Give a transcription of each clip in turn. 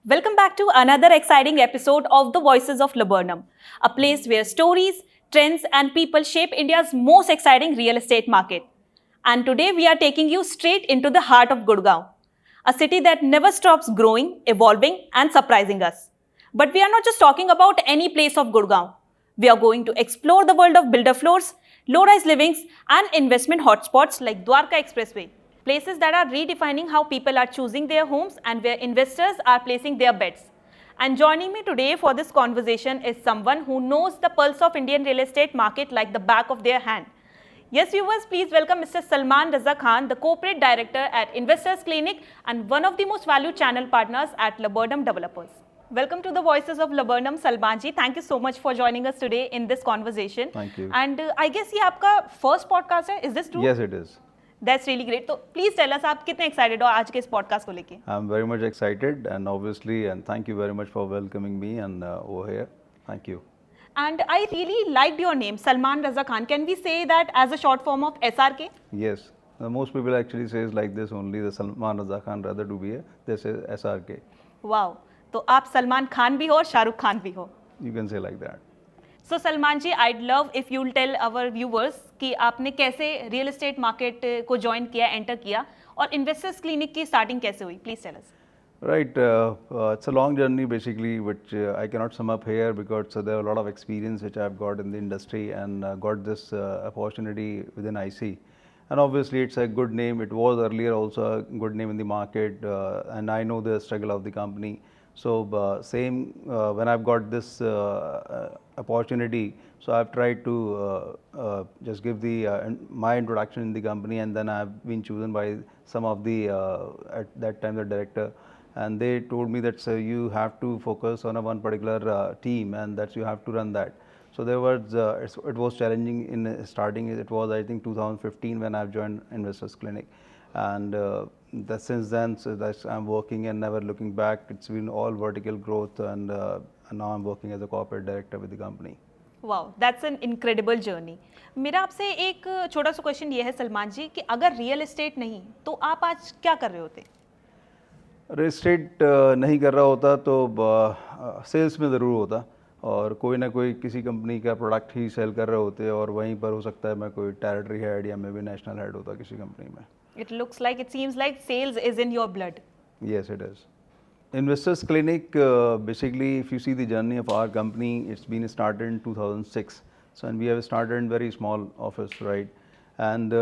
Welcome back to another exciting episode of the Voices of Laburnum, a place where stories, trends, and people shape India's most exciting real estate market. And today we are taking you straight into the heart of Gurgaon, a city that never stops growing, evolving, and surprising us. But we are not just talking about any place of Gurgaon. We are going to explore the world of builder floors, low-rise livings, and investment hotspots like Dwarka Expressway. Places that are redefining how people are choosing their homes and where investors are placing their bets. And joining me today for this conversation is someone who knows the pulse of Indian real estate market like the back of their hand. Yes, viewers, please welcome Mr. Salman Raza Khan, the corporate director at Investors Clinic and one of the most valued channel partners at Laburnum Developers. Welcome to the Voices of Laburnum, Salman ji. Thank you so much for joining us today in this conversation. Thank you. And I guess ये आपका first podcast है. Is this true? Yes, it is. That's really great. तो please tell us आप कितने excited हो आज के इस podcast को लेके? I'm very much excited and obviously and thank you very much for welcoming me and over here. Thank you. And I really liked your name, Salman Raza Khan. Can we say that as a short form of SRK? Yes, most people actually says like this only, the Salman Raza Khan rather to be a, they say SRK. Wow. तो आप सलमान खान भी हो और शाहरुख खान भी हो. You can say like that. So Salman ji, I'd love if you'll tell our viewers कि आपने कैसे real estate market को join किया, enter किया और investors clinic की starting कैसे हुई? Please tell us. Right, it's a long journey basically, which I cannot sum up here because there are a lot of experience which I've got in the industry and got this opportunity within IC. And obviously it's a good name. It was earlier also a good name in the market and I know the struggle of the company. So same when I've got this opportunity, so I've tried to just give the my introduction in the company, and then I've been chosen by some of the at that time the director, and they told me that you have to focus on a one particular team, and that you have to run that. So there was it was challenging in starting. It was I think 2015 when I've joined Investors Clinic, and since then so that's I'm working and never looking back. It's been all vertical growth, and now I'm working as a corporate director with the company. Wow, that's an incredible journey. मेरा आपसे एक छोटा सा question ये है सलमान जी कि अगर real estate नहीं तो आप आज क्या कर रहे होते? रियल एस्टेट नहीं कर रहा होता तो सेल्स में ज़रूर होता और कोई ना कोई किसी कंपनी का प्रोडक्ट ही सेल कर रहे होते और वहीं पर हो सकता है मैं कोई टेरिटरी हेड या मे बी नेशनल हेड होता किसी कंपनी में. It looks like, it seems like sales is in your blood. Yes, it is. Investors Clinic, basically, if you see the journey of our company, it's been started in 2006. So, and we have started in very small office, right? And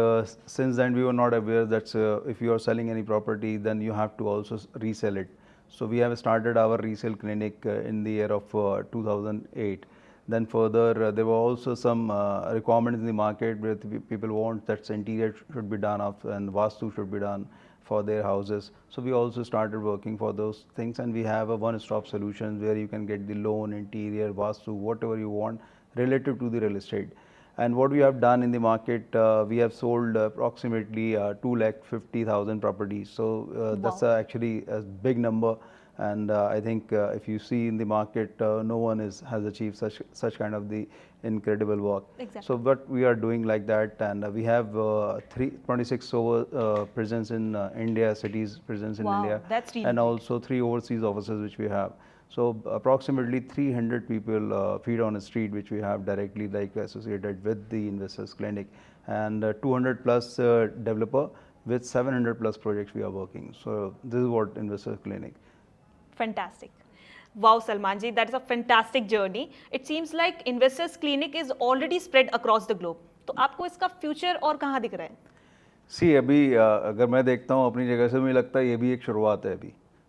since then, we were not aware that if you are selling any property, then you have to also resell it. So, we have started our resale clinic in the year of 2008. Then further, there were also some requirements in the market where people want that interior should be done off and Vastu should be done for their houses. So we also started working for those things, and we have a one-stop solution where you can get the loan, interior, Vastu, whatever you want related to the real estate. And what we have done in the market, we have sold approximately 250,000 properties. So Wow. that's actually a big number. And I think if you see in the market, no one has achieved such kind of the incredible work. Exactly. So what we are doing like that, and we have 26 over presence in India, cities presence in Wow, India, that's really and great. also 3 overseas offices which we have. So approximately 300 people feed on a street which we have directly like associated with the Investors Clinic, and 200 plus developer with 700 plus projects we are working. So this is what Investors Clinic. Fantastic. Wow, Salman ji, that is a fantastic journey. It seems like Investors Clinic is already spread across the globe. तो आपको इसका future और कहाँ दिख रहा है? सी अभी अगर मैं देखता हूँ अपनी जगह से मुझे लगता है ये भी एक शुरुआत है.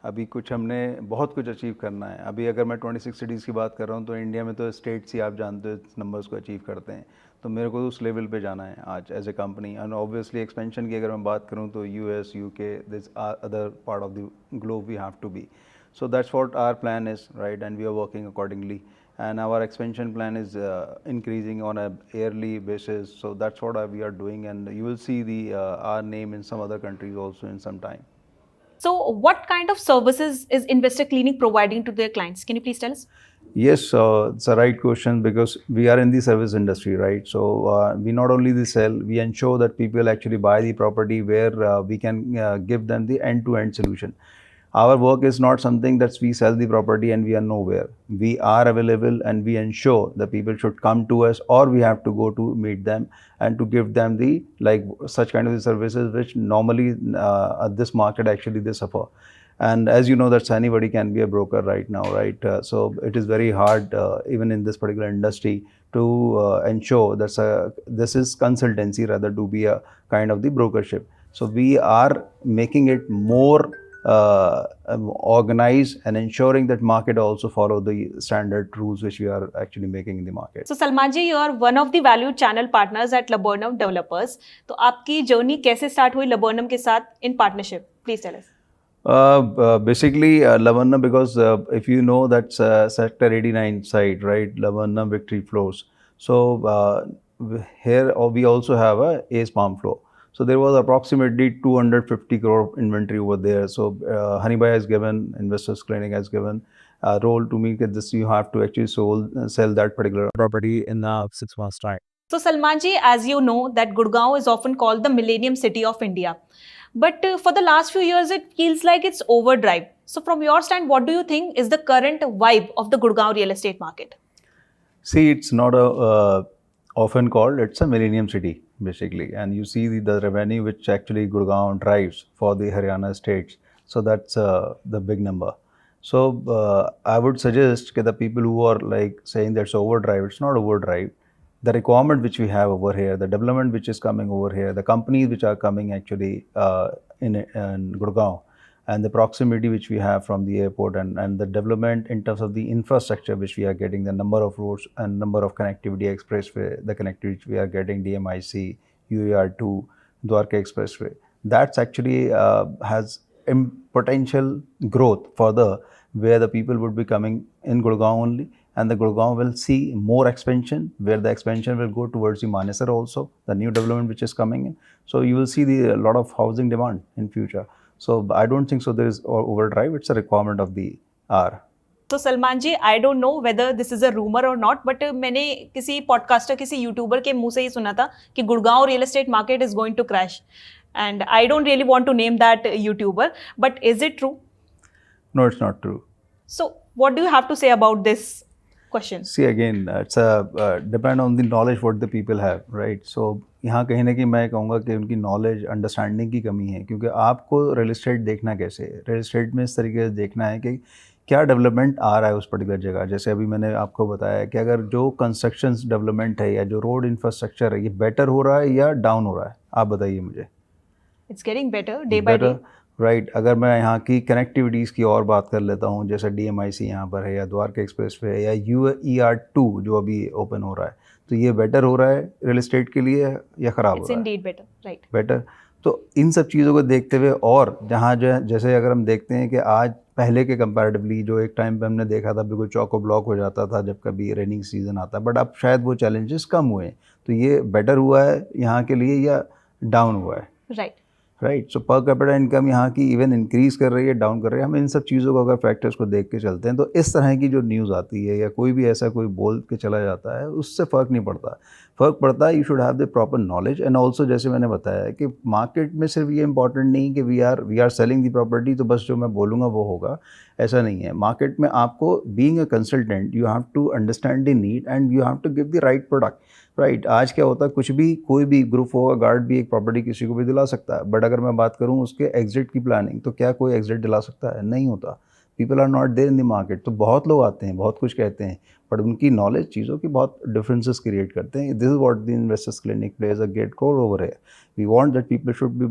अभी कुछ हमने बहुत कुछ अचीव करना है. अभी अगर मैं 26 सिटीज़ की बात कर रहा हूँ तो इंडिया में तो स्टेट्स ही आप जानते हो नंबर्स को अचीव करते हैं. तो मेरे को उस लेवल पे जाना है आज as a company. And obviously expansion की अगर मैं बात करूँ तो US, UK, this other part of the globe we have to be. So that's what our plan is, right? And we are working accordingly. And our expansion plan is increasing on a yearly basis. So that's what we are doing. And you will see the our name in some other countries also in some time. So what kind of services is Investor Clinic providing to their clients? Can you please tell us? Yes, it's a right question because we are in the service industry, right? So we not only sell, we ensure that people actually buy the property where we can give them the end-to-end solution. Our work is not something that we sell the property and we are nowhere. We are available and we ensure that people should come to us, or we have to go to meet them and to give them the like such kind of the services which normally at this market actually they suffer. And as you know, that anybody can be a broker right now, right? So it is very hard even in this particular industry to ensure that this is consultancy rather to be a kind of the brokership. So we are making it more organized and ensuring that market also follow the standard rules which we are actually making in the market. So Salman ji, you are one of the valued channel partners at Laburnum Developers. तो आपकी journey कैसे start हुई Laburnum के साथ in partnership? Please tell us. Basically, Laburnum, because if you know that's Sector 89 site, right? Laburnum Victory Floors. So here we also have a Ace Palm floor. So there was approximately 250 crore inventory over there. So Honeyby has given, Investors Clinic has given a role to me that this you have to actually sell that particular property in 6 months time. So Salman ji, as you know that Gurgaon is often called the Millennium City of India. But for the last few years, it feels like it's overdrive. So from your stand, what do you think is the current vibe of the Gurgaon real estate market? See, it's not a often called, it's a millennium city basically, and you see the revenue which actually Gurgaon drives for the Haryana states. So that's the big number. So I would suggest that the people who are like saying that's overdrive, it's not overdrive. The requirement which we have over here, the development which is coming over here, the companies which are coming actually in Gurgaon, and the proximity which we have from the airport, and the development in terms of the infrastructure which we are getting, the number of roads and number of connectivity expressway, the connectivity which we are getting, DMIC, UER2, Dwarka Expressway, that's actually has potential growth further, where the people would be coming in Gurgaon only, and the Gurgaon will see more expansion, where the expansion will go towards the Manesar also, the new development which is coming in. So you will see a lot of housing demand in future. So I don't think so there is overdrive, it's a requirement of the hour. So Salman ji, I don't know whether this is a rumor or not, but मैंने किसी podcaster, किसी YouTuber के मुंह से ही सुना था कि Gurgaon real estate market is going to crash. And I don't really want to name that YouTuber, but is it true? No, it's not true. So what do you have to say about this question? See, again, it's depend on the knowledge what the people have, right? So यहाँ कहीं ना कहीं मैं कहूँगा कि उनकी knowledge understanding की कमी है, क्योंकि आपको रियल इस्टेट देखना कैसे है, रियल इस्टेट में इस तरीके से देखना है कि क्या डेवलपमेंट आ रहा है उस पर्टिकुलर जगह. जैसे अभी मैंने आपको बताया कि अगर जो कंस्ट्रक्शन डेवलपमेंट है या जो रोड इंफ्रास्ट्रक्चर है, ये बेटर हो रहा है या डाउन हो रहा है, आप बताइए मुझे. It's getting better day by day. Right. अगर मैं यहाँ की कनेक्टिविटीज़ की और बात कर लेता हूँ, जैसे DMIC यहाँ पर है, या द्वारका एक्सप्रेसवे है, या UER2 जो अभी ओपन हो रहा है, तो ये बेटर हो रहा है रियल इस्टेट के लिए या ख़राब हो रहा है? It's indeed better, right. Better. तो इन सब चीज़ों को देखते हुए, और जहाँ जो है, जैसे अगर हम देखते हैं कि आज पहले के कंपैरेटिवली जो एक टाइम पे हमने देखा था बिल्कुल चौको ब्लॉक हो जाता था जब कभी रेनिंग सीज़न आता, बट अब शायद वो चैलेंजेस कम हुए. तो ये बेटर हुआ है यहाँ के लिए या डाउन हुआ है? Right. राइट. सो पर कैपिटा इनकम यहाँ की इवन इंक्रीज़ कर रही है, डाउन कर रही है. हम इन सब चीज़ों को अगर फैक्टर्स को देख के चलते हैं, तो इस तरह की जो न्यूज़ आती है या कोई भी ऐसा कोई बोल के चला जाता है, उससे फ़र्क नहीं पड़ता. फ़र्क पड़ता है, you should have the proper knowledge. And also जैसे मैंने बताया कि मार्केट में सिर्फ ये इंपॉर्टेंट नहीं कि we are selling the property, तो बस जो मैं बोलूँगा वो होगा, ऐसा नहीं है. मार्केट में आपको being a consultant you have to understand the need and you have to give the right product. Right. आज क्या होता है, कुछ भी कोई भी ग्रुप होगा, गार्ड भी एक प्रॉपर्टी किसी को भी दिला सकता है, बट अगर मैं बात करूं उसके एग्जिट की प्लानिंग, तो क्या कोई एग्जिट दिला सकता है? नहीं होता. People are not there in the market. तो बहुत लोग आते हैं, बहुत कुछ कहते हैं, बट उनकी नॉलेज चीज़ों की बहुत डिफरेंसेस क्रिएट करते हैं. This is what the investors clinic plays a great role over here. We want that people should be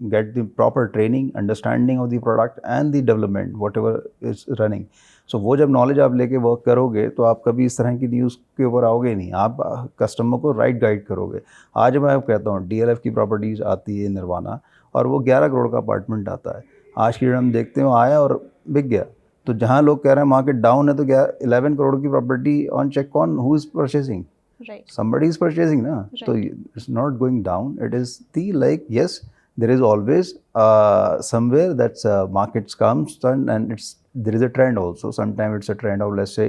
get the proper training, understanding of the product and the development whatever is running. So वो जब knowledge आप लेके work करोगे, तो आप कभी इस तरह की न्यूज़ के ऊपर आओगे नहीं. आप कस्टमर को राइट गाइड करोगे. आज मैं कहता हूँ DLF की प्रॉपर्टीज़ आती है निर्वाणा, और वो 11 करोड़ का अपार्टमेंट आता है. आज की डेट हम देखते हैं वो आया और बिक गया. तो जहाँ लोग कह रहे हैं मार्केट डाउन है, तो 11 करोड़ की property on check on who is purchasing? Right. Somebody is purchasing, na? Right. So it's not going down. It is the like, yes, there is always somewhere that's markets comes and there is a trend also. Sometimes it's a trend of, let's say,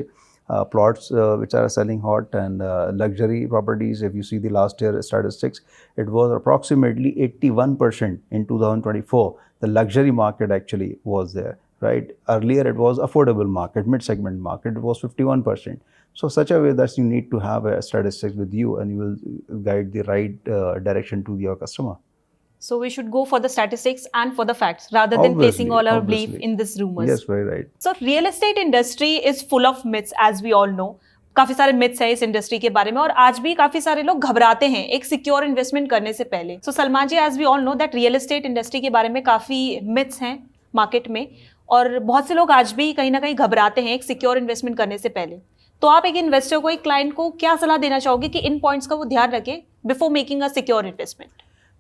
plots which are selling hot, and luxury properties. If you see the last year statistics, it was approximately 81% in 2024. The luxury market actually was there, right? Earlier it was affordable market, mid-segment market, it was 51%. So such a way that you need to have a statistics with you and you will guide the right direction to your customer. So we should go for the statistics and for the facts rather than placing all our belief in this rumors. Yes, very right. So real estate industry is full of myths as we all know. काफी सारे myths है इस industry के बारे में और आज भी काफी सारे लोग घबराते हैं एक सिक्योर इन्वेस्टमेंट करने से पहले. So Salman ji, as we all know that real estate industry के बारे में काफी मिथ्स हैं मार्केट में और बहुत से लोग आज भी कहीं ना कहीं घबराते हैं एक सिक्योर इन्वेस्टमेंट करने से पहले. तो आप एक इन्वेस्टर को, एक क्लाइंट को क्या सलाह देना चाहोगे कि इन पॉइंट्स का वो ध्यान रखे before making a secure investment?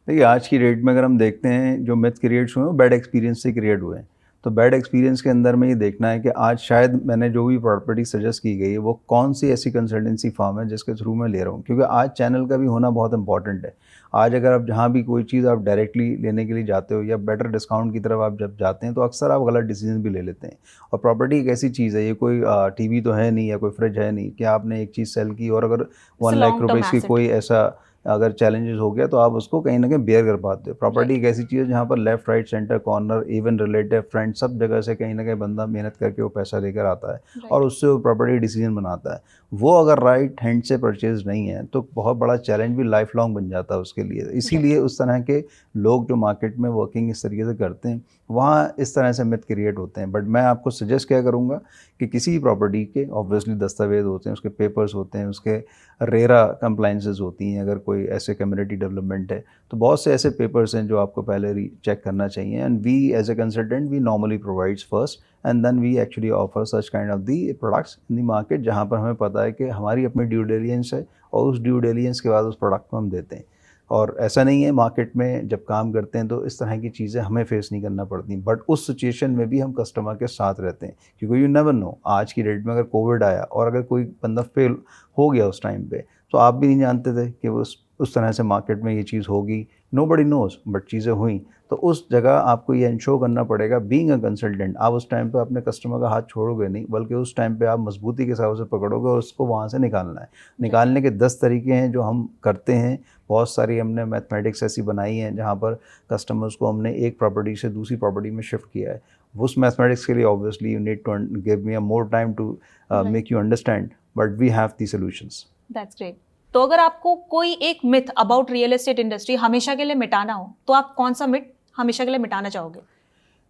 देखिए, आज की डेट में अगर हम देखते हैं जो मिथ क्रिएट्स हुए हैं वो बैड एक्सपीरियंस से क्रिएट हुए हैं. तो बैड एक्सपीरियंस के अंदर में ये देखना है कि आज शायद मैंने जो भी प्रॉपर्टी सजेस्ट की गई है वो कौन सी ऐसी कंसल्टेंसी फर्म है जिसके थ्रू मैं ले रहा हूँ, क्योंकि आज चैनल का भी होना बहुत इंपॉर्टेंट है. आज अगर आप जहाँ भी कोई चीज़ आप डायरेक्टली लेने के लिए जाते हो या बेटर डिस्काउंट की तरफ आप जब जाते हैं तो अक्सर आप गलत डिसीजन भी ले लेते हैं. और प्रॉपर्टी एक ऐसी चीज़ है, ये कोई टीवी तो है नहीं या कोई फ्रिज है नहीं कि आपने एक चीज़ सेल की और अगर 1 लाख रुपीज़ की कोई ऐसा अगर चैलेंजेस हो गया तो आप उसको कहीं ना कहीं बेयर कर पाते हो. प्रॉपर्टी एक ऐसी चीज़ है जहाँ पर left, right, centre, corner, even relative, friend, सब जगह से कहीं ना कहीं बंदा मेहनत करके वो पैसा लेकर आता है और उससे वो प्रॉपर्टी डिसीजन बनाता है. वो अगर राइट हैंड से परचेज नहीं है तो बहुत बड़ा चैलेंज भी लाइफ लॉन्ग बन जाता है उसके लिए. इसीलिए उस तरह के लोग जो मार्केट में वर्किंग इस तरीके से करते हैं वहाँ इस तरह से मिथ क्रिएट होते हैं. बट मैं आपको सजेस्ट क्या करूँगा कि किसी भी प्रॉपर्टी के ऑब्वियसली दस्तावेज होते हैं, उसके पेपर्स होते हैं, उसके रेरा कंप्लाइंसेस होती हैं. अगर कोई ऐसे कम्युनिटी डेवलपमेंट है तो बहुत से ऐसे पेपर्स हैं जो आपको पहले चेक करना चाहिए. And we as a consultant we normally provides first and then we actually offer such kind of the products in the market जहाँ पर हमें पता है कि हमारी अपनी ड्यू डिलिजेंस है और उस ड्यू डिलिजेंस के बाद उस प्रोडक्ट को हम देते हैं. और ऐसा नहीं है, मार्केट में जब काम करते हैं तो इस तरह की चीज़ें हमें फेस नहीं करना पड़ती. बट उस सिचुएशन में भी हम कस्टमर के साथ रहते हैं क्योंकि यू नेवर नो, आज की डेट में अगर कोविड आया और अगर कोई बंदा फेल हो गया उस टाइम पे तो आप भी नहीं जानते थे कि वो उस तरह से मार्केट में ये चीज़ होगी. नोबडी नोज़, बट चीज़ें हुई. तो उस जगह आपको ये इंश्योर करना पड़ेगा बीइंग अ कंसल्टेंट. आप उस टाइम पे अपने कस्टमर का हाथ छोड़ोगे नहीं, बल्कि उस टाइम पे आप मजबूती के साथ उसे पकड़ोगे और उसको वहाँ से निकालना है. निकालने के 10 तरीके हैं जो हम करते हैं. बहुत सारी हमने मैथमेटिक्स ऐसी बनाई हैं जहाँ पर कस्टमर्स को हमने एक प्रॉपर्टी से दूसरी प्रॉपर्टी में शिफ्ट किया है. उस मैथमेटिक्स के लिए obviously you need to give me a more time to make you understand, but we have the solutions. That's great. तो अगर आपको कोई एक myth about real estate industry हमेशा के लिए मिटाना हो तो आप कौन सा मिथ हमेशा के लिए मिटाना चाहोगे?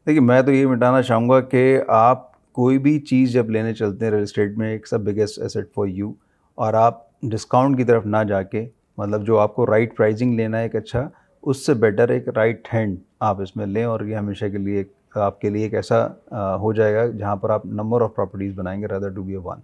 देखिए, मैं तो ये मिटाना चाहूँगा कि आप कोई भी चीज़ जब लेने चलते हैं रियल एस्टेट में, एक सब बिगेस्ट एसेट फॉर यू, और आप डिस्काउंट की तरफ ना जाके, मतलब जो आपको राइट प्राइसिंग लेना है एक अच्छा, उससे बेटर एक राइट हैंड आप इसमें लें और ये हमेशा के लिए आपके लिए एक ऐसा हो जाएगा जहाँ पर आप नंबर ऑफ प्रॉपर्टीज़ बनाएंगे rather to be a one.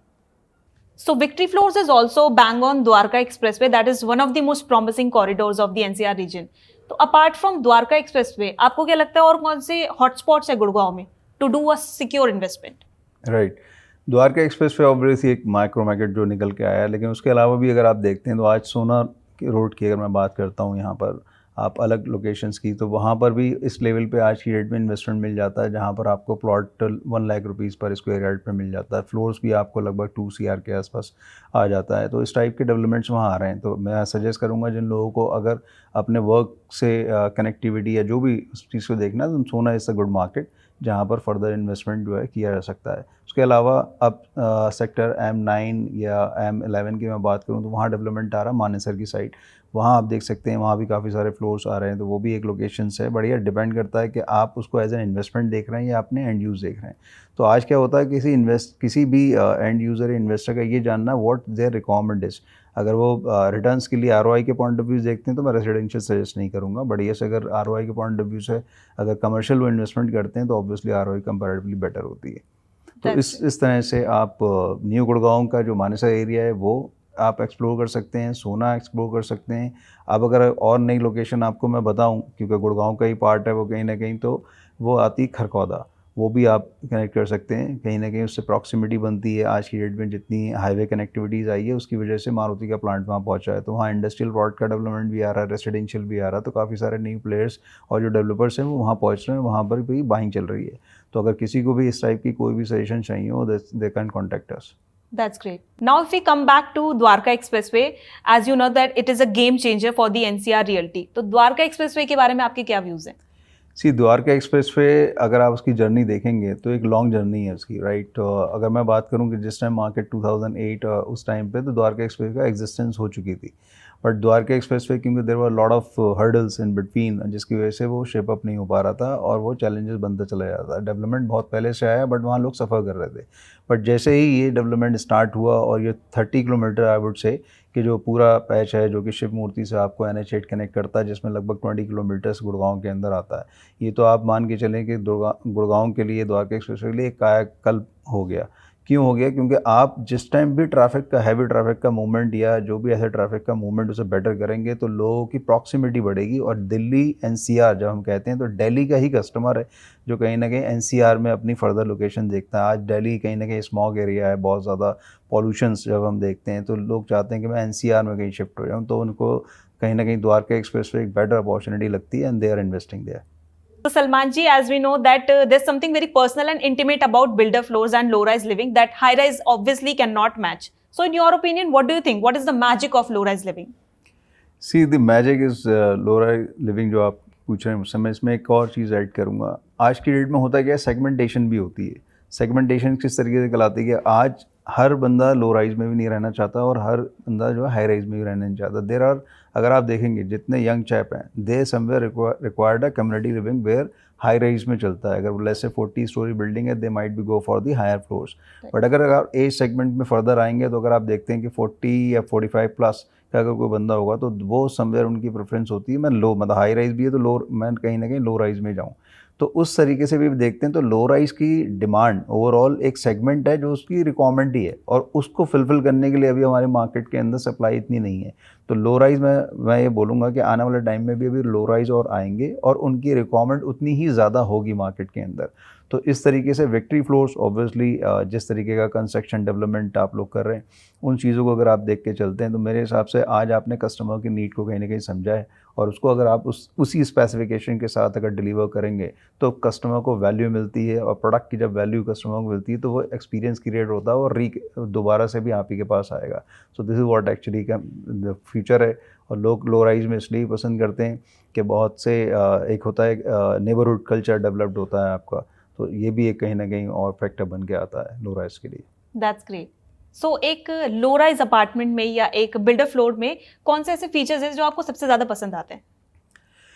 So Victory Floors is also bang on Dwarka Expressway. That is one of the most promising corridors of the NCR region. तो apart from Dwarka Expressway, आपको क्या लगता है और कौन से hotspots है गुड़गांव में to do a secure investment? Right. Dwarka express way obviously एक माइक्रो मार्केट जो निकल के आया है, लेकिन उसके अलावा भी अगर आप देखते हैं तो आज सोना रोड की अगर मैं बात करता हूँ, यहाँ पर आप अलग लोकेशंस की, तो वहाँ पर भी इस लेवल पे आज की डेट में इन्वेस्टमेंट मिल जाता है जहाँ पर आपको प्लॉट 1 लाख रुपीज़ पर स्क्वायर यार्ड पे मिल जाता है. फ्लोर्स भी आपको लगभग 2 CR के आसपास आ जाता है. तो इस टाइप के डेवलपमेंट्स वहाँ आ रहे हैं. तो मैं सजेस्ट करूँगा जिन लोगों को अगर अपने वर्क से कनेक्टिविटी या जो भी उस चीज़ को देखना है तो सोना इज़ अ गुड मार्केट जहाँ पर फर्दर इन्वेस्टमेंट जो है किया जा सकता है. उसके अलावा अब सेक्टर M9 या M11 की मैं बात करूँ तो वहाँ डेवलपमेंट आ रहा है मानेसर की साइड. वहाँ आप देख सकते हैं, वहाँ भी काफ़ी सारे फ्लोर्स आ रहे हैं. तो वो भी एक लोकेशन है. बढ़िया डिपेंड करता है कि आप उसको एज एन इन्वेस्टमेंट देख रहे हैं या अपने एंड यूज़ देख रहे हैं. तो आज क्या होता है, किसी भी एंड यूज़र या इन्वेस्टर का ये जानना व्हाट देयर रिक्वायरमेंट इज़. अगर वो रिटर्न्स के लिए ROI के पॉइंट ऑफ व्यू देखते हैं तो मैं रेजिडेंशियल सजेस्ट नहीं करूँगा. बढ़िया से अगर ROI के पॉइंट ऑफ व्यू से अगर कमर्शियल वो इन्वेस्टमेंट करते हैं तो ऑब्वियसली ROI कंपैरेटिवली बेटर होती है. तो इस तरह से आप न्यू गुड़गांव का जो मानेसर एरिया है वो आप एक्सप्लोर कर सकते हैं, सोना एक्सप्लोर कर सकते हैं. अब अगर और नई लोकेशन आपको मैं बताऊं, क्योंकि गुड़गांव का ही पार्ट है वो कहीं ना कहीं, तो वो आती खरकौदा. वो भी आप कनेक्ट कर सकते हैं. कहीं ना कहीं उससे प्रॉक्सिमिटी बनती है. आज की डेट में जितनी हाईवे कनेक्टिविटीज़ आई है उसकी वजह से मारुति का प्लांट वहाँ पहुँचा है. तो वहाँ इंडस्ट्रियल प्लॉट का डेवलपमेंट भी आ रहा है, रेसिडेंशियल भी आ रहा है. तो काफ़ी सारे न्यू प्लेयर्स और जो डेवलपर्स हैं वो वहाँ पहुँच रहे हैं. वहाँ पर भी बाइंग चल रही है. तो अगर किसी को भी इस टाइप की कोई भी सजेशन चाहिए हो, they can contact us. That's great. Now, if we come back to Dwarka Expressway, as you know that it is a game changer for the NCR Realty. तो Dwarka Expressway के बारे में आपके क्या व्यूज हैं? सी Dwarka express way अगर आप उसकी जर्नी देखेंगे तो एक लॉन्ग जर्नी है उसकी, राइट। तो अगर मैं बात करूं कि जिस टाइम मार्केट 2008 उस टाइम पे तो द्वारका एक्सप्रेस का एग्जिस्टेंस हो चुकी थी, बट द्वारका एक्सप्रेस वे क्योंकि there were lot of hurdles in between, जिसकी वजह से वो शेप अप नहीं हो पा रहा था और वो चैलेंजेस बनता चला जा रहा था। डेवलपमेंट बहुत पहले से आया बट वहाँ लोग सफ़र कर रहे थे, बट जैसे ही ये डेवलपमेंट स्टार्ट हुआ और ये 30 किलोमीटर आई वुड से कि जो पूरा पैच है जो कि शिव मूर्ति से आपको NH8 कनेक्ट करता है, जिसमें लगभग 20 किलोमीटर्स गुड़गांव के अंदर आता है, ये तो आप मान के चलें कि गुड़गांव के लिए, द्वारका एक्सप्रेस के लिए कायाकल्प हो गया। क्यों हो गया? क्योंकि आप जिस टाइम भी ट्रैफिक का, हैवी ट्रैफिक का मूवमेंट या जो भी ऐसे ट्रैफिक का मूवमेंट उसे बेटर करेंगे तो लोगों की प्रॉक्सिमिटी बढ़ेगी। और दिल्ली NCR जब हम कहते हैं तो दिल्ली का ही कस्टमर है जो कहीं ना कहीं NCR में अपनी फर्दर लोकेशन देखता है। आज दिल्ली कहीं ना कहीं स्मॉग एरिया है, बहुत ज़्यादा पॉल्यूशंस जब हम देखते हैं तो लोग चाहते हैं कि मैं NCR में कहीं शिफ्ट हो जाऊँ, तो उनको कहीं ना कहीं द्वारका एक्सप्रेस पे एक बेटर अपॉर्चुनिटी लगती है and they are investing there. So Salman ji, as we know that there's something very personal and intimate about builder floors and low-rise living that high-rise obviously cannot match. So in your opinion, what do you think? What is the magic of low-rise living? See the magic is low rise living जो आप पूछ रहे हैं मुझसे, मैं इसमें एक और चीज़ ऐड करूँगा। आज की डेट में होता क्या है, सेगमेंटेशन भी होती है। सेगमेंटेशन किस तरीके से कहलाती है कि आज हर बंदा लो राइज में भी नहीं रहना चाहता और हर बंदा जो है हाई राइज में भी रहना नहीं चाहता। देर आर, अगर आप देखेंगे जितने यंग चैप हैं, they somewhere required a community living where high rise में चलता है। अगर लेस से 40 स्टोरी बिल्डिंग है, they might be go for the higher floors. But अगर आप एज सेगमेंट में फर्दर आएंगे तो अगर आप देखते हैं कि 40 या 45 प्लस का अगर कोई बंदा होगा तो वो समवेयर उनकी प्रेफरेंस होती है मैं लो, मतलब हाई राइज भी है तो लो, मैं कहीं ना कहीं लो राइज में जाऊँ। तो उस तरीके से भी देखते हैं तो लो राइज की डिमांड ओवरऑल एक सेगमेंट है जो उसकी रिक्वायरमेंट ही है और उसको फुलफिल करने के लिए अभी हमारे मार्केट के अंदर सप्लाई इतनी नहीं है। तो लो राइज में मैं ये बोलूँगा कि आने वाले टाइम में भी अभी लो राइज और आएंगे और उनकी रिक्वायरमेंट उतनी ही ज़्यादा होगी मार्केट के अंदर। तो इस तरीके से विक्ट्री फ्लोर्स ऑब्वियसली जिस तरीके का कंस्ट्रक्शन डेवलपमेंट आप लोग कर रहे हैं उन चीज़ों को अगर आप देख के चलते हैं तो मेरे हिसाब से आज आपने कस्टमर की नीड को कहीं ना कहीं समझा है और उसको अगर आप उसी स्पेसिफिकेशन के साथ अगर डिलीवर करेंगे तो कस्टमर को वैल्यू मिलती है और प्रोडक्ट की जब वैल्यू कस्टमर को मिलती है तो वो एक्सपीरियंस क्रिएट होता है और दोबारा से भी आप ही के पास आएगा। So this is what actually का फ्यूचर है। और लोग लो राइज में इसलिए पसंद करते हैं कि बहुत से एक होता है नेबरहुड कल्चर डेवलप्ड होता है आपका, तो ये भी एक कहीं ना कहीं और फैक्टर बन के आता है लो राइज के लिए। That's great. So एक लो राइज अपार्टमेंट में या एक बिल्डर फ्लोर में कौन से ऐसे फीचर्स हैं जो आपको सबसे ज़्यादा पसंद आते हैं?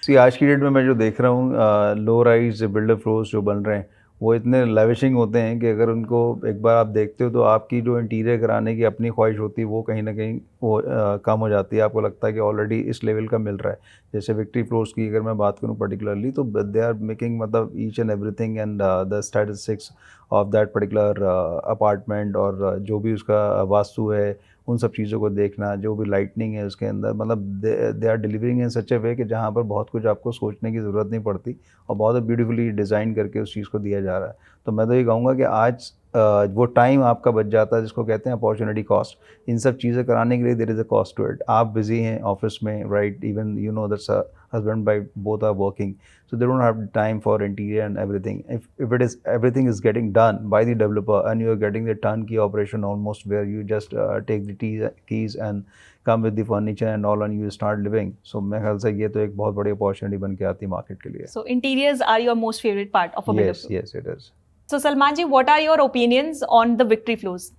सी आज की डेट में मैं जो देख रहा हूँ लो राइज बिल्डर फ्लोर्स जो बन रहे हैं वो इतने लेविशिंग होते हैं कि अगर उनको एक बार आप देखते हो तो आपकी जो इंटीरियर कराने की अपनी ख्वाहिश होती है वो कहीं ना कहीं वो कम हो जाती है। आपको लगता है कि ऑलरेडी इस लेवल का मिल रहा है। जैसे विक्ट्री फ्लोर्स की अगर मैं बात करूं पर्टिकुलरली तो दे आर मेकिंग मतलब each and everything and the statistics of that particular apartment और जो भी उसका वास्तु है उन सब चीज़ों को देखना, जो भी लाइटनिंग है उसके अंदर, मतलब दे आर डिलीवरिंग इन सच ए वे कि जहाँ पर बहुत कुछ आपको सोचने की ज़रूरत नहीं पड़ती और बहुत ब्यूटीफुली डिज़ाइन करके उस चीज़ को दिया जा रहा है। तो मैं तो ये कहूँगा कि आज वो टाइम आपका बच जाता है जिसको कहते हैं अपॉर्चुनिटी कॉस्ट। इन सब चीज़ें कराने के लिए there is a cost to it. आप बिजी हैं ऑफिस में, right, even you know that's husband by both are working, so they don't have time for interior and everything. If it is everything is getting done by the developer and you are getting the turnkey operation almost where you just take the keys and come with the furniture and all and you start living, so मेरे ख्याल से ये तो एक बहुत बड़ी opportunity बन के आती है मार्केट के लिए। So interiors are your most favorite part of a builder floor? Yes, it is. So Salman ji, what are your opinions on the victory floors?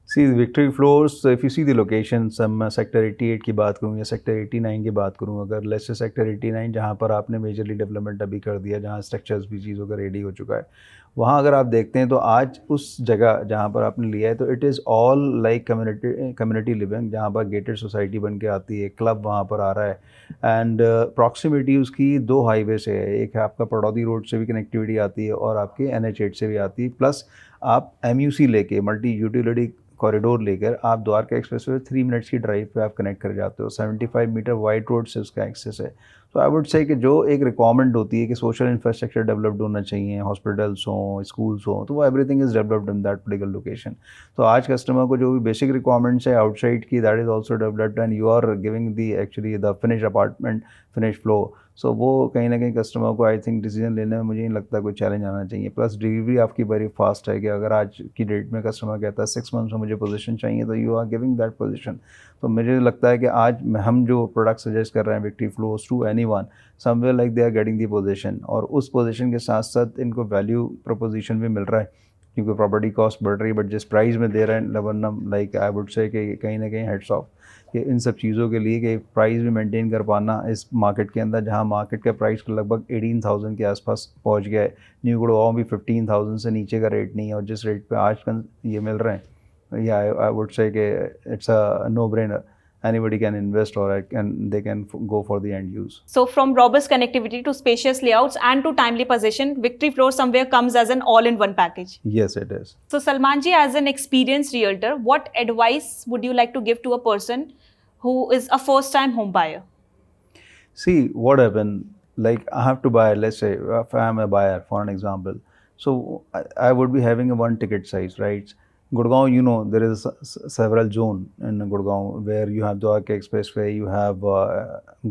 See victory floors, if you see the location, मैं sector 88 की बात करूँ या sector 89 की बात करूँ, अगर let's say sector 89 जहाँ पर आपने मेजरली डेवलपमेंट अभी कर दिया, जहाँ स्ट्रक्चर्स भी चीज़ों का रेडी हो चुका है, वहाँ अगर आप देखते हैं तो आज उस जगह जहाँ पर आपने लिया है तो it is all like community living, जहाँ पर गेटेड सोसाइटी बन के आती है, क्लब वहाँ पर आ रहा है एंड प्रॉक्सिमिटी उसकी 2 हाईवे से है। एक है आपका पड़ौदी रोड से भी कनेक्टिविटी आती है और आपके NH8 से भी आती है, प्लस आप MUC लेके मल्टी यूटिलिटी कॉरिडोर लेकर आप द्वारका एक्सप्रेस वे 3 मिनट्स की ड्राइव पे आप कनेक्ट कर जाते हो। 75 मीटर वाइड रोड से उसका एक्सेस है। तो आई वुड से कि जो एक रिक्वायरमेंट होती है कि सोशल इंफ्रास्ट्रक्चर डेवलप्ड होना चाहिए, हॉस्पिटल्स हों, स्कूल्स हों, तो वो everything is developed in that particular location. तो आज कस्टमर को जो भी बेसिक रिक्वायरमेंट्स है आउटसाइड की, that is also developed and you are giving the actually the finish apartment, finish floor. So वो कहीं ना कहीं कस्टमर को आई थिंक डिसीजन लेने में मुझे नहीं लगता कोई चैलेंज आना चाहिए। प्लस डिलीवरी आपकी वेरी फास्ट है कि अगर आज की डेट में कस्टमर कहता है 6 मंथ्स में मुझे पोजीशन चाहिए तो you are giving that position. तो मुझे लगता है कि आज हम जो प्रोडक्ट सजेस्ट कर रहे हैं victory floors to any anyone, somewhere like they are getting the position, और उस पोजीशन के साथ साथ इनको वैल्यू प्रोपोजिशन भी मिल रहा है क्योंकि प्रॉपर्टी कॉस्ट बढ़ रही है, बट जिस प्राइस में दे रहे हैं लबरनम, लाइक आई वुड से कि कहीं ना कहीं हेड्स ऑफ कि इन सब चीज़ों के लिए कि प्राइस भी मेंटेन कर पाना इस मार्केट के अंदर, जहां मार्केट का प्राइस लगभग 18,000 के आसपास पहुंच गया है, न्यू गुड़गांव भी 15,000 से नीचे का रेट नहीं है, और जिस रेट पे आज ये मिल रहे हैं, या आई वुड से कि it's a no brainer, anybody can invest or they can go for the end use. So from robust connectivity to spacious layouts and to timely possession, Victory Floor somewhere comes as an all-in-one package. Yes, it is. So Salman ji, as an experienced realtor, what advice would you like to give to a person who is a first-time home buyer? See, what happened, like I have to buy, let's say if I am a buyer for an example, so I would be having a one ticket size, right? Gurgaon, you know, there is several zone in Gurgaon where you have Dwarka Expressway, you have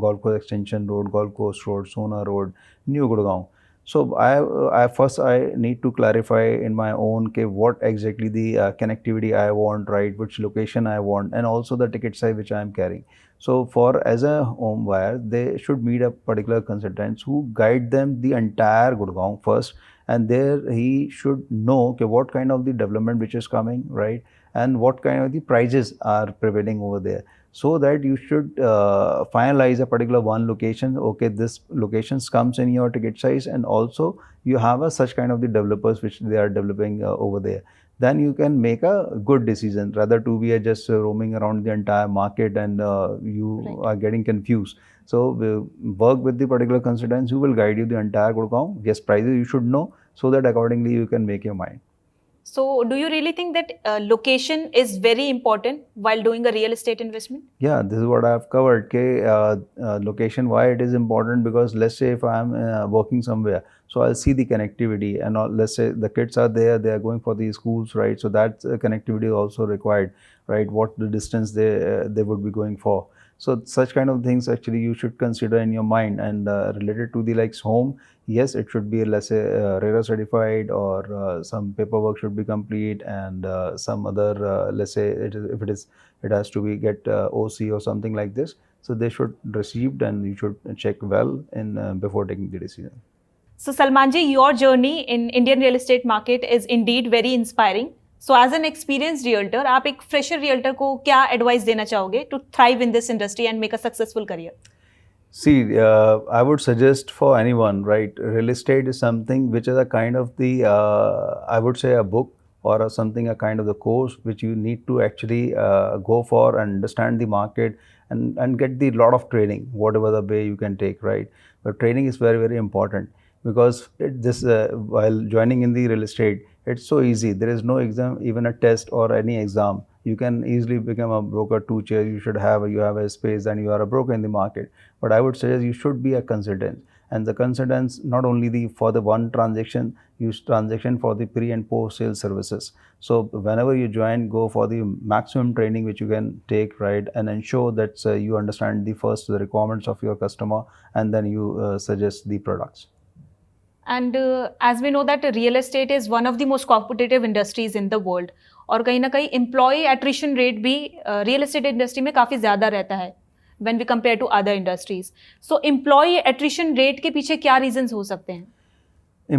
Golf Course Extension Road, Golf Course Road, Sona Road, New Gurgaon. So I first need to clarify in my own ke what exactly the connectivity I want, right? Which location I want, and also the ticket size which I am carrying. So for as a home buyer, they should meet a particular consultant who guide them the entire Gurgaon first. And there he should know okay, what kind of the development which is coming, right, and what kind of the prices are prevailing over there, so that you should finalize a particular one location. Okay, this locations comes in your ticket size, and also you have such kind of the developers which they are developing over there. Then you can make a good decision rather to be just roaming around the entire market and you are getting confused. So work with the particular consultants who will guide you the entire Gurgaon. Yes, prices you should know, so that accordingly you can make your mind. So do you really think that location is very important while doing a real estate investment? Yeah, this is what I have covered. Location, why it is important, because let's say if I am working somewhere, so I'll see the connectivity, and let's say the kids are there, they are going for the schools, right? So that connectivity is also required, right? What the distance they would be going for. So such kind of things actually you should consider in your mind. And related to the like home, yes, it should be, let's say RERA certified, or some paperwork should be complete, and some other let's say it has to be get OC or something like this. So they should received, and you should check well in before taking the decision. So Salman ji, your journey in Indian real estate market is indeed very inspiring. So as an experienced realtor, आप एक fresher realtor को क्या advice देना चाहोगे to thrive in this industry and make a successful career? See, I would suggest for anyone, right? Real estate is something which is a kind of the, I would say a book, or something, a kind of the course which you need to actually go for and understand the market, and get the lot of training, whatever the way you can take, right? But training is very, very important, because while joining in the real estate, it's so easy. There is no exam, even a test or any exam. You can easily become a broker, 2 chairs. You have a space, and you are a broker in the market. But I would suggest you should be a consultant. And the consultants, not only for the one transaction, use transaction for the pre and post sale services. So whenever you join, go for the maximum training which you can take, right? And ensure that you understand the requirements of your customer, and then you suggest the products. And as we know that real estate is one of the most competitive industries in the world, और कहीं ना कहीं employee attrition rate भी real estate industry में काफ़ी ज़्यादा रहता है when we compare to other industries. So employee attrition rate के पीछे क्या reasons हो सकते हैं?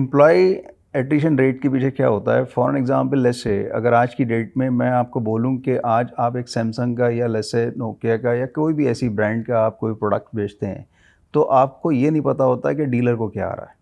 Employee attrition rate के पीछे क्या होता है? For an example, let's say अगर आज की डेट में मैं आपको बोलूँ कि आज आप एक सैमसंग का, या let's say नोकिया का, या कोई भी ऐसी ब्रांड का आप कोई प्रोडक्ट बेचते हैं, तो आपको ये नहीं पता होता कि डीलर को क्या आ रहा है.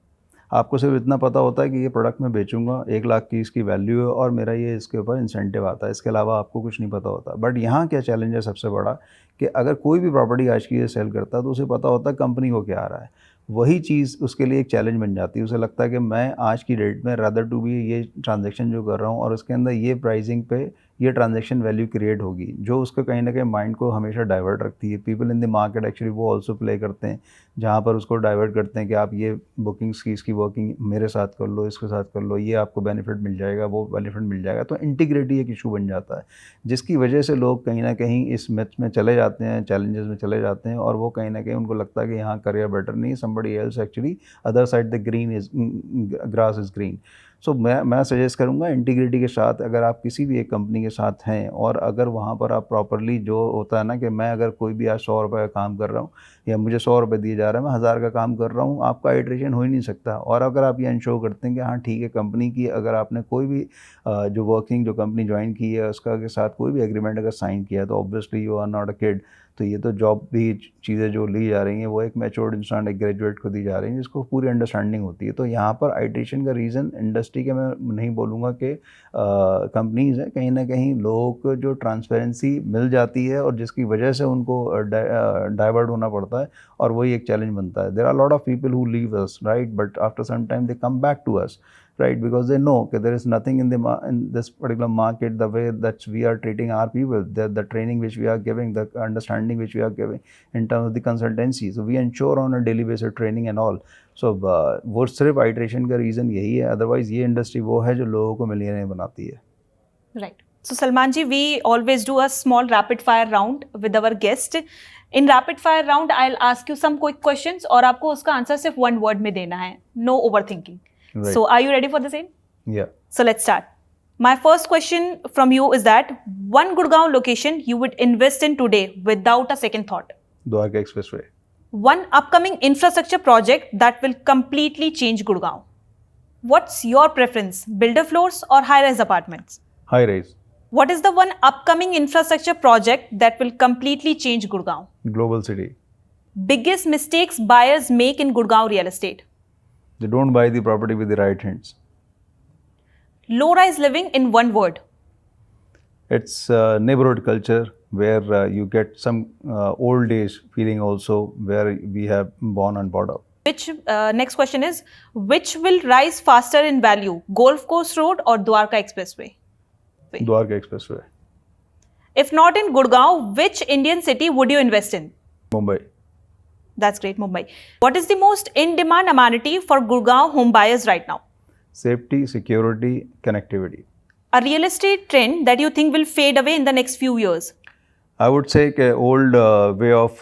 आपको सिर्फ इतना पता होता है कि ये प्रोडक्ट मैं बेचूंगा, 1 लाख की इसकी वैल्यू है, और मेरा ये इसके ऊपर इंसेंटिव आता है. इसके अलावा आपको कुछ नहीं पता होता. बट यहाँ क्या चैलेंज है सबसे बड़ा, कि अगर कोई भी प्रॉपर्टी आज की ये सेल करता है, तो उसे पता होता है कंपनी को क्या आ रहा है. वही चीज़ उसके लिए एक चैलेंज बन जाती है. उसे लगता है कि मैं आज की डेट में रादर टू बी ये ट्रांजेक्शन जो कर रहा हूँ, और उसके अंदर ये प्राइसिंग पे ये ट्रांजेक्शन वैल्यू क्रिएट होगी, जो उसको कहीं ना कहीं माइंड को हमेशा डाइवर्ट रखती है. People in the market actually वो ऑल्सो प्ले करते हैं, जहाँ पर उसको डाइवर्ट करते हैं कि आप ये बुकिंग्स की, इसकी वर्किंग मेरे साथ कर लो, इसके साथ कर लो, ये आपको बेनिफिट मिल जाएगा, वो बेनिफिट मिल जाएगा. तो इंटीग्रिटी एक इशू बन जाता है, जिसकी वजह से लोग कहीं ना कहीं इस मिथ में चले जाते हैं, चैलेंजेस में चले जाते हैं, और वो कहीं ना कहीं उनको लगता है कि यहाँ करियर बेटर नहीं, somebody else actually other side the green is grass is green. सो मैं सजेस्ट करूँगा इंटीग्रिटी के साथ, अगर आप किसी भी एक कंपनी के साथ हैं और अगर वहाँ पर आप प्रॉपरली, जो होता है ना कि मैं अगर कोई भी आज 100 रुपये का काम कर रहा हूँ या मुझे 100 रुपये दिए जा रहे हैं, मैं 1000 का काम कर रहा हूँ, आपका आइट्रेशन हो ही नहीं सकता। और अगर आप ये इंश्योर करते हैं कि हाँ ठीक है, कंपनी की अगर आपने कोई भी जो कंपनी ज्वाइन की है उसका के साथ कोई भी एग्रीमेंट अगर साइन किया है, तो obviously you are not a kid. तो ये तो जॉब भी चीज़ें जो ली जा रही हैं वो एक मैच्योर्ड इंसान, एक ग्रेजुएट को दी जा रही हैं जिसको पूरी अंडरस्टैंडिंग होती है। तो यहाँ पर आइट्रेशन का रीज़न इंडस्ट्री के, मैं नहीं बोलूँगा कि कंपनीज़ हैं, कहीं ना कहीं लोगों को जो ट्रांसपेरेंसी मिल जाती है और जिसकी वजह से उनको डाइवर्ट होना पड़ता है, और वही एक चैलेंज बनता है। There are lot of people who leave us, right, but after some time they come back to us, right, because they know that there is nothing in this particular market, the way that we are treating our people, the training which we are giving, the understanding which we are giving in terms of the consultancy, so we ensure on a daily basis training and all. So वो सिर्फ iteration का reason यही है, otherwise ये industry वो है जो लोगों को मिलियनेयर बनाती है। Right. So Salman ji, we always do a small rapid fire round with our guest. In rapid fire round, I'll ask you some quick questions और आपको उसका आंसर सिर्फ one word में देना है, no overthinking. Right. So, are you ready for the same? Yeah. So, let's start. My first question from you is that one Gurgaon location you would invest in today without a second thought. Dwarka Expressway. One upcoming infrastructure project that will completely change Gurgaon. What's your preference, builder floors or high-rise apartments? High rise. What is the one upcoming infrastructure project that will completely change Gurgaon? Global city. Biggest mistakes buyers make in Gurgaon real estate? They don't buy the property with the right hands. Low-rise living in one word. It's neighborhood culture where you get some old days feeling also, where we have born and brought up. Which next question is, which will rise faster in value, Golf Course Road or Dwarka Expressway? Dwarka Expressway. If not in Gurgaon, which Indian city would you invest in? Mumbai. That's great, Mumbai. What is the most in-demand amenity for Gurgaon home buyers right now? Safety, security, connectivity. A real estate trend that you think will fade away in the next few years? I would say the old way of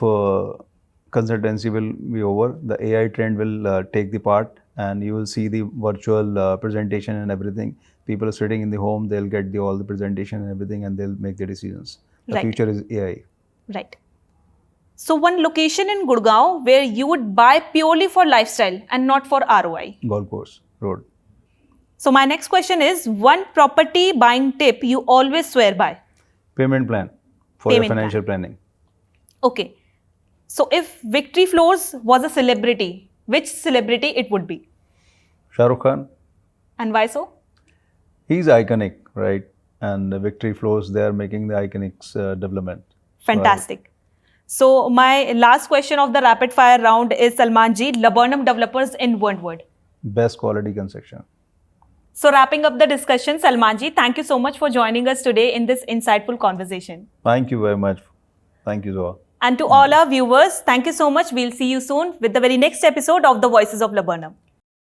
consultancy will be over. The AI trend will take the part, and you will see the virtual presentation and everything. People are sitting in the home, they'll get all the presentation and everything, and they'll make the decisions. The Right. future is AI. Right. So one location in Gurgaon where you would buy purely for lifestyle and not for ROI. Golf course road. So my next question is, one property buying tip you always swear by? Payment plan for Payment your financial planning. Okay. So if Victory Floors was a celebrity, which celebrity it would be? Shah Rukh Khan. And why so? He's iconic, right? And the Victory Floors, they are making the iconic development. Fantastic. So my last question of the rapid fire round is, Salman ji, Laburnum developers in one word. Best quality construction. So wrapping up the discussion, Salman ji, thank you so much for joining us today in this insightful conversation. Thank you very much. Thank you, Zoa. And to all our viewers, thank you so much. We'll see you soon with the very next episode of The Voices of Laburnum.